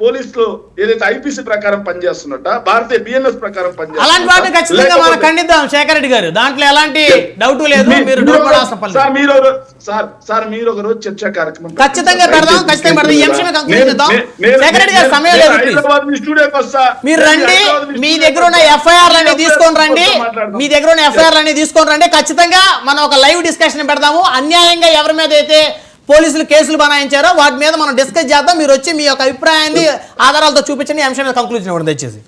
పోలీసులు ఏదైతే ఐపీసీ ప్రకారం పనిచేస్తున్నట్ట, భారతీయ బిఎన్ఎస్ ప్రకారం అలాంటి వాటిని ఖచ్చితంగా మనం ఖండిద్దాం శేఖర్ రెడ్డి గారు, దాంట్లో ఎలాంటి డౌట్ లేదు. మీరు ఒక రోజు చర్చా కార్యక్రమం ఖచ్చితంగా పెడదాం, ఖచ్చితంగా పెడదాం. ఈ అంశమే కంక్లూడ్ చేద్దాం. శేఖర్ రెడ్డి గారు సమయం లేదు, మీరు రండి, మీ దగ్గర ఉన్న ఎఫ్ఐఆర్లన్నీ తీసుకొని రండి, మీ దగ్గర ఉన్న ఎఫ్ఐఆర్లన్నీ తీసుకొని రండి. ఖచ్చితంగా మనం ఒక లైవ్ డిస్కషన్ పెడదాము. అన్యాయంగా ఎవరి మీద అయితే పోలీసులు కేసులు బనాయించారో వాటి మీద మనం డిస్కస్ చేద్దాం. మీరు వచ్చి మీ యొక్క అభిప్రాయాన్ని ఆధారాలతో చూపించండి. అంశం మీద కంక్లూజన్ ఇవ్వండి దయచేసి.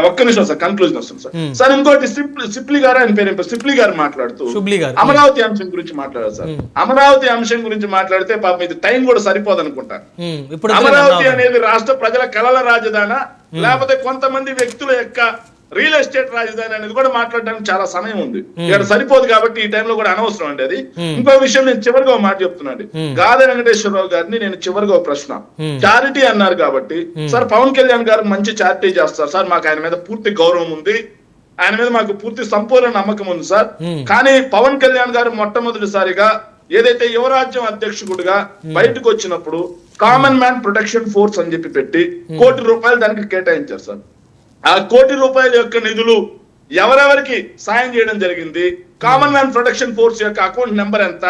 ఒక్క నిమిషం సార్, కంక్లూజన్ వస్తుంది సార్. సార్ ఇంకోటి సిప్లీ గారు, ఆయన పేరు సిప్లీ గారు మాట్లాడుతూ అమరావతి అంశం గురించి మాట్లాడారు సార్. అమరావతి అంశం గురించి మాట్లాడితే పాపం ఇది టైం కూడా సరిపోదు అనుకుంటా. అమరావతి అనేది రాష్ట్ర ప్రజల కలల రాజధానా లేకపోతే కొంతమంది వ్యక్తుల యొక్క రియల్ ఎస్టేట్ రాజధాని అనేది కూడా మాట్లాడడానికి చాలా సమయం ఉంది. ఇక్కడ సరిపోదు కాబట్టి ఈ టైంలో కూడా అనవసరం అండి అది. ఇంకో విషయం నేను చివరిగా ఒక మాట చెప్తున్నాను. గాదే వెంకటేశ్వరరావు గారిని నేను చివరిగా ఒక ప్రశ్న, చారిటీ అన్నారు కాబట్టి సార్ పవన్ కళ్యాణ్ గారు మంచి చారిటీ చేస్తారు సార్, మాకు ఆయన మీద పూర్తి గౌరవం ఉంది, ఆయన మీద మాకు పూర్తి సంపూర్ణ నమ్మకం ఉంది సార్. కానీ పవన్ కళ్యాణ్ గారు మొట్టమొదటిసారిగా ఏదైతే యువరాజ్యం అధ్యక్షుడిగా బయటకు వచ్చినప్పుడు కామన్ మ్యాన్ ప్రొటెక్షన్ ఫోర్స్ అని చెప్పి పెట్టి ₹1 కోటి దానికి కేటాయించారు సార్. ఆ ₹1 కోటి యొక్క నిధులు ఎవరెవరికి సాయం చేయడం జరిగింది, కామన్ మ్యాన్ ప్రొటెక్షన్ ఫోర్స్ యొక్క అకౌంట్ నెంబర్ ఎంత,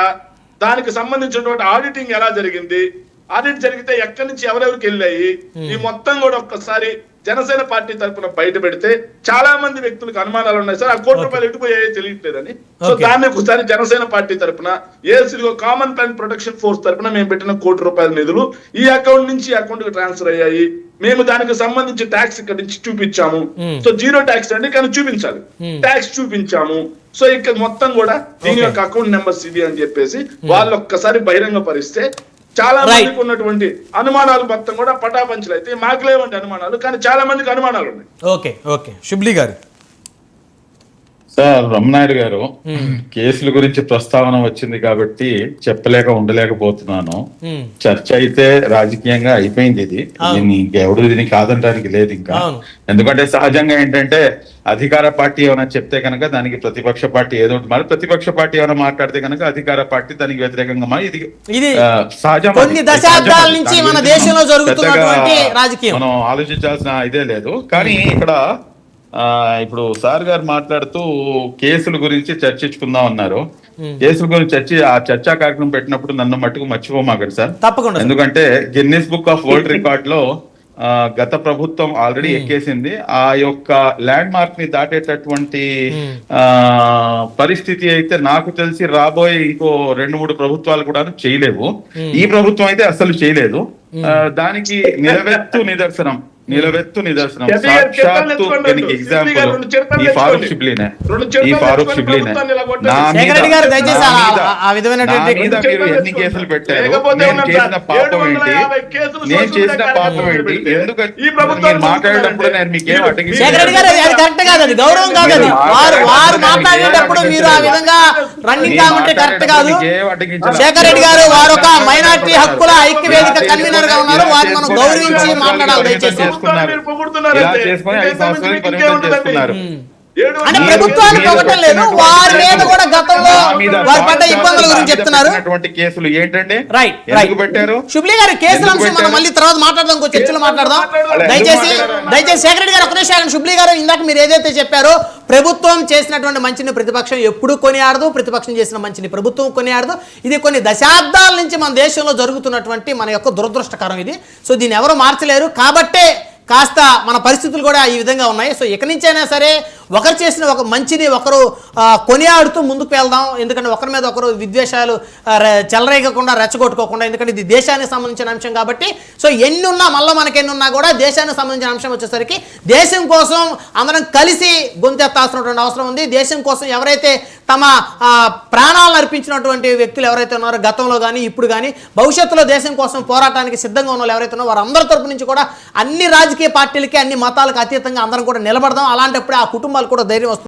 దానికి సంబంధించినటువంటి ఆడిటింగ్ ఎలా జరిగింది, ఆడిట్ జరిగితే ఎక్కడి నుంచి ఎవరెవరికి వెళ్ళాయి, ఈ మొత్తం కూడా ఒక్కసారి జనసేన పార్టీ తరఫున బయట పెడితే చాలా మంది వ్యక్తులకు అనుమానాలు ఉన్నాయి సార్. ఆ ₹1 కోటి ఎటుపోయాయో తెలియట్లేదని. సో దాన్ని ఒకసారి జనసేన పార్టీ తరఫున ASC common man protection force తరఫున మేము పెట్టిన ₹1 కోటి నిధులు ఈ అకౌంట్ నుంచి అకౌంట్ కి ట్రాన్స్ఫర్ అయ్యాయి, మేము దానికి సంబంధించి ట్యాక్స్ ఇక్కడ నుంచి చూపించాము. సో జీరో ట్యాక్స్ అండి, కానీ చూపించాలి, ట్యాక్స్ చూపించాము. సో ఇక్కడ మొత్తం కూడా దీని యొక్క అకౌంట్ నెంబర్స్ ఇవి అని చెప్పేసి వాళ్ళు ఒక్కసారి బహిరంగ పరిస్తే చాలా మందికి ఉన్నటువంటి అనుమానాలు మొత్తం కూడా పటాపంచలు అయితే. మాకు లేవంటి అనుమానాలు, కానీ చాలా మందికి అనుమానాలు ఉన్నాయి. ఓకే ఓకే శుబ్లీ గారు. సార్ రమణాయుడు గారు, కేసుల గురించి ప్రస్తావన వచ్చింది కాబట్టి చెప్పలేక ఉండలేకపోతున్నాను. చర్చ అయితే రాజకీయంగా అయిపోయింది, ఇది ఎవడు దీన్ని కాదంటానికి లేదు ఇంకా. ఎందుకంటే సహజంగా ఏంటంటే అధికార పార్టీ ఏమైనా చెప్తే కనుక దానికి ప్రతిపక్ష పార్టీ ఏదో మరి, ప్రతిపక్ష పార్టీ ఏమైనా మాట్లాడితే కనుక అధికార పార్టీ దానికి వ్యతిరేకంగా ఇది సహజం. మనం ఆలోచించాల్సిన ఇదే లేదు. కానీ ఇక్కడ ఇప్పుడు సార్ గారు మాట్లాడుతూ కేసుల గురించి చర్చించుకుందాం అన్నారు. కేసుల గురించి ఆ చర్చా కార్యక్రమం పెట్టినప్పుడు నన్ను మట్టుకు మర్చిపోమాకండి సార్, తప్పకుండా. ఎందుకంటే Guinness book of world record లో గత ప్రభుత్వం ఆల్రెడీ ఎక్కేసింది. ఆ యొక్క ల్యాండ్ మార్క్ ని దాటేటటువంటి పరిస్థితి అయితే నాకు తెలిసి రాబోయే ఇంకో 2-3 ప్రభుత్వాలు కూడా చేయలేవు. ఈ ప్రభుత్వం అయితే అసలు చేయలేదు. దానికి నిలవెత్తు నిదర్శనం సాక్షాత్తు దీనికి ఎగ్జాంపుల్ ఈ ఫారూక్ షిబ్లీనే. మీరు ఎన్ని కేసులు పెట్టారు, నేను చేసిన పాపం ఏంటి, ఎందుకంటే మీరు మాట్లాడేటప్పుడు నేను మీకేం శేఖర్ రెడ్డి గారు వారు ఒక మైనారిటీ హక్కుల ఐక్య వేదిక కన్వీనర్ గా ఉన్నారు, వారిని మనం గౌరవించి మాట్లాడాలి దయచేసి. అంటే ప్రభుత్వాన్ని పొగటం లేదు, వారి మీద కూడా గతంలో వారి పడ్డ ఇబ్బందుల గురించి చెప్తున్నారు. కేసులు ఏంటంటే పెట్టారు శుబ్లీ గారు, కేసుల అంశం మనం మళ్ళీ తర్వాత మాట్లాడదాం, చర్చలు మాట్లాడదాం. దయచేసి శేఖర్ రెడ్డి గారు ఒక నిమిషం. శుబ్లీ గారు, ఇందాక మీరు ఏదైతే చెప్పారో ప్రభుత్వం చేసినటువంటి మంచిని ప్రతిపక్షం ఎప్పుడు కొనియాడదు, ప్రతిపక్షం చేసిన మంచిని ప్రభుత్వం కొనియాడదు. ఇది కొన్ని దశాబ్దాల నుంచి మన దేశంలో జరుగుతున్నటువంటి మన యొక్క దురదృష్టకరం ఇది. సో దీన్ని ఎవరు మార్చలేరు కాబట్టే కాస్త మన పరిస్థితులు కూడా ఈ విధంగా ఉన్నాయి. సో ఇక నుంచైనా సరే ఒకరు చేసిన ఒక మంచిని ఒకరు కొనియాడుతూ ముందుకు వెళ్దాం. ఎందుకంటే ఒకరి మీద ఒకరు విద్వేషాలు చెలరేగకుండా రెచ్చగొట్టుకోకుండా, ఎందుకంటే ఇది దేశానికి సంబంధించిన అంశం కాబట్టి. సో ఎన్నున్నా మళ్ళీ మనకి ఎన్నున్నా కూడా దేశానికి సంబంధించిన అంశం వచ్చేసరికి దేశం కోసం అందరం కలిసి గొంతెత్తాల్సినటువంటి అవసరం ఉంది. దేశం కోసం ఎవరైతే తమ ప్రాణాలను అర్పించినటువంటి వ్యక్తులు ఎవరైతే ఉన్నారో గతంలో కానీ ఇప్పుడు కానీ భవిష్యత్తులో దేశం కోసం పోరాటానికి సిద్ధంగా ఉన్న వాళ్ళు ఎవరైతే ఉన్నారో వారందరి తరపు నుంచి కూడా అన్ని రాజకీయ పార్టీలకి అన్ని మతాలకు అతీతంగా అందరం కూడా నిలబడదాం. అలాంటప్పుడే ఆ కుటుంబాలు కూడా ధైర్యం వస్తుంది.